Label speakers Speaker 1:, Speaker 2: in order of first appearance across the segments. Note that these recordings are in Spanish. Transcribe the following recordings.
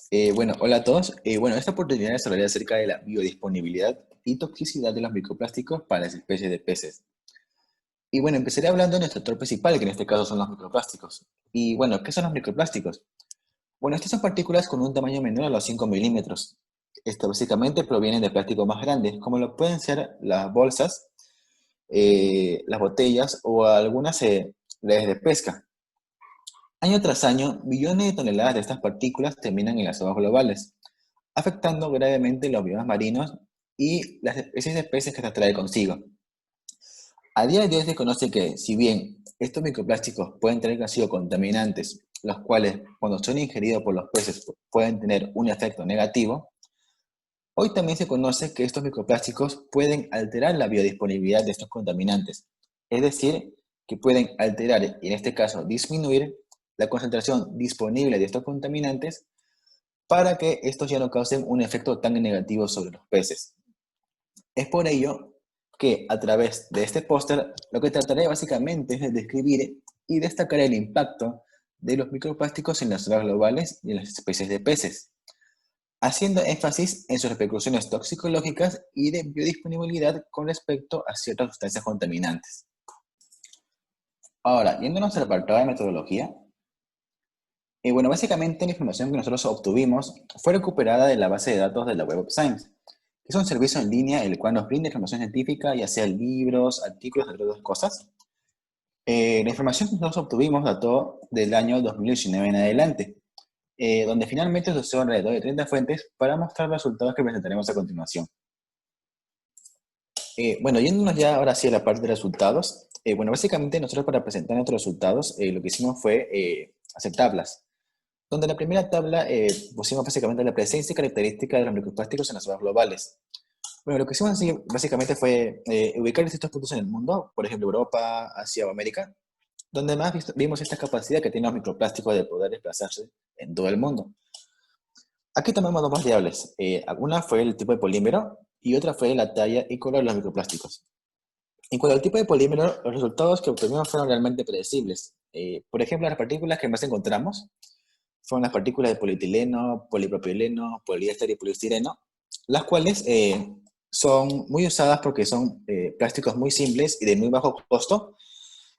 Speaker 1: Hola a todos. Esta oportunidad es hablar acerca de la biodisponibilidad y toxicidad de los microplásticos para las especies de peces. Empezaré hablando de nuestro actor principal, que en este caso son los microplásticos. ¿Qué son los microplásticos? Estas son partículas con un tamaño menor a los 5 milímetros. Esto básicamente provienen de plásticos más grandes, como lo pueden ser las bolsas, las botellas o algunas redes de pesca. Año tras año, billones de toneladas de estas partículas terminan en las aguas globales, afectando gravemente los biomas marinos y las especies de peces que estas trae consigo. A día de hoy se conoce que, si bien estos microplásticos pueden tener consigo contaminantes, los cuales cuando son ingeridos por los peces pueden tener un efecto negativo, hoy también se conoce que estos microplásticos pueden alterar la biodisponibilidad de estos contaminantes, es decir, que pueden alterar y en este caso disminuir la concentración disponible de estos contaminantes para que estos ya no causen un efecto tan negativo sobre los peces. Es por ello que a través de este póster lo que trataré básicamente es de describir y destacar el impacto de los microplásticos en las aguas globales y en las especies de peces, haciendo énfasis en sus repercusiones toxicológicas y de biodisponibilidad con respecto a ciertas sustancias contaminantes. Ahora, yéndonos al apartado de metodología, básicamente la información que nosotros obtuvimos fue recuperada de la base de datos de la Web of Science, que es un servicio en línea el cual nos brinda información científica, ya sea libros, artículos, entre otras cosas. La información que nosotros obtuvimos dató del año 2019 en adelante, donde finalmente se usó alrededor de 30 fuentes para mostrar los resultados que presentaremos a continuación. Yéndonos ya ahora sí a la parte de resultados, básicamente nosotros para presentar nuestros resultados lo que hicimos fue hacer tablas, donde en la primera tabla pusimos básicamente la presencia y característica de los microplásticos en las aguas globales. Lo que hicimos así básicamente fue ubicar distintos puntos en el mundo, por ejemplo Europa, Asia o América, donde más vimos esta capacidad que tienen los microplásticos de poder desplazarse en todo el mundo. Aquí tomamos dos variables. Una fue el tipo de polímero y otra fue la talla y color de los microplásticos. En cuanto al tipo de polímero, los resultados que obtuvimos fueron realmente predecibles. Por ejemplo, las partículas que más encontramos fueron las partículas de polietileno, polipropileno, poliéster y poliestireno, las cuales son muy usadas porque son plásticos muy simples y de muy bajo costo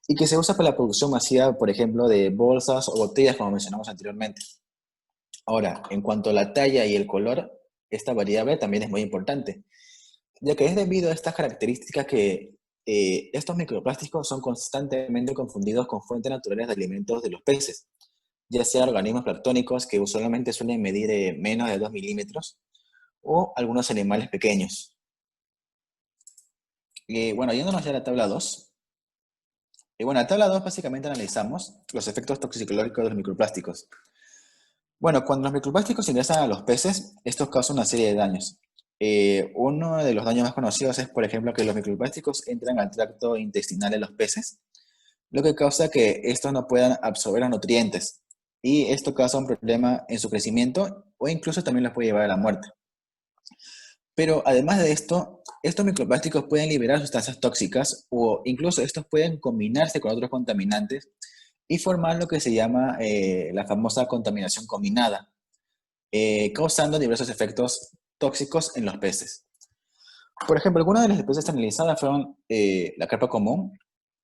Speaker 1: y que se usa para la producción masiva, por ejemplo, de bolsas o botellas, como mencionamos anteriormente. Ahora, en cuanto a la talla y el color, esta variable también es muy importante, ya que es debido a estas características que estos microplásticos son constantemente confundidos con fuentes naturales de alimentos de los peces, ya sea organismos planctónicos que usualmente suelen medir menos de 2 milímetros, o algunos animales pequeños. Yéndonos ya a la tabla 2. En la tabla 2 básicamente analizamos los efectos toxicológicos de los microplásticos. Cuando los microplásticos ingresan a los peces, estos causan una serie de daños. Uno de los daños más conocidos es, por ejemplo, que los microplásticos entran al tracto intestinal de los peces, lo que causa que estos no puedan absorber los nutrientes. Y esto causa un problema en su crecimiento o incluso también los puede llevar a la muerte. Pero además de esto, estos microplásticos pueden liberar sustancias tóxicas o incluso estos pueden combinarse con otros contaminantes y formar lo que se llama la famosa contaminación combinada, causando diversos efectos tóxicos en los peces. Por ejemplo, algunas de las especies analizadas fueron la carpa común,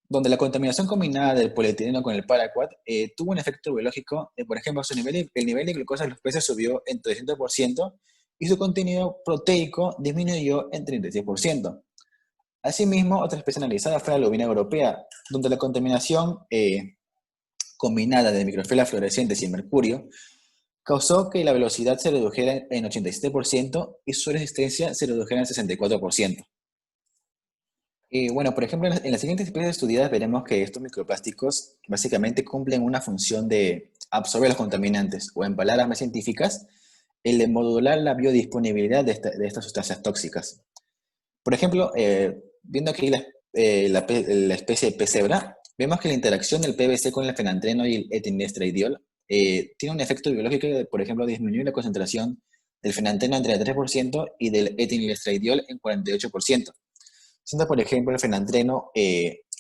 Speaker 1: donde la contaminación combinada del polietileno con el paraquat tuvo un efecto biológico, por ejemplo, el nivel de glucosa de los peces subió en 300% y su contenido proteico disminuyó en 36%. Asimismo, otra especie analizada fue la lubina europea, donde la contaminación combinada de microfilas fluorescentes y mercurio causó que la velocidad se redujera en 87% y su resistencia se redujera en 64%. Por ejemplo, en las siguientes especies estudiadas veremos que estos microplásticos básicamente cumplen una función de absorber los contaminantes, o en palabras más científicas, el de modular la biodisponibilidad de estas sustancias tóxicas. Por ejemplo, viendo aquí la especie de pez cebra, vemos que la interacción del PVC con el fenantreno y el etilestradiol tiene un efecto biológico de, por ejemplo, disminuir la concentración del fenantreno en 33% y del etilestradiol en 48%. Siendo, por ejemplo, el fenantreno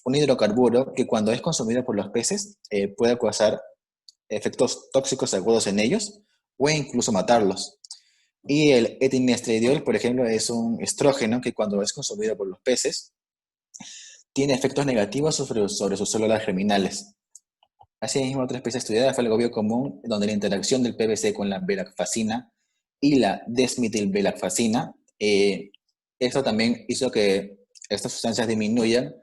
Speaker 1: un hidrocarburo que cuando es consumido por los peces puede causar efectos tóxicos agudos en ellos o incluso matarlos. Y el etinestradiol, por ejemplo, es un estrógeno que cuando es consumido por los peces, tiene efectos negativos sobre sus células germinales. Asimismo, otra especie estudiada fue el gobio común, donde la interacción del PVC con la velacfacina y la desmetilvelacfacina, esto también hizo que estas sustancias disminuyan,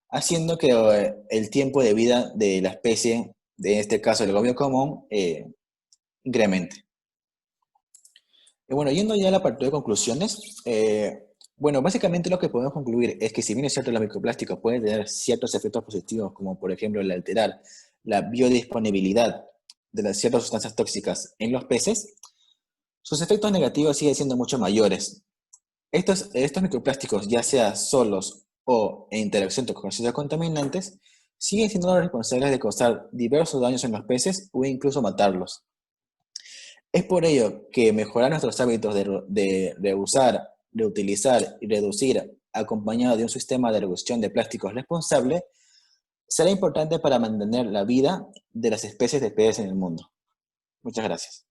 Speaker 1: haciendo que el tiempo de vida de la especie, de este caso el gobio común, incremente. Y bueno, yendo ya a la parte de conclusiones, bueno, básicamente lo que podemos concluir es que si bien es cierto los microplásticos pueden tener ciertos efectos positivos, como por ejemplo el alterar la biodisponibilidad de las ciertas sustancias tóxicas en los peces, sus efectos negativos siguen siendo mucho mayores. Estos microplásticos, ya sea solos o en interacción con sustancias contaminantes, siguen siendo los responsables de causar diversos daños en los peces o incluso matarlos. Es por ello que mejorar nuestros hábitos de reusar, reutilizar y reducir, acompañado de un sistema de reducción de plásticos responsable, será importante para mantener la vida de las especies de peces en el mundo. Muchas gracias.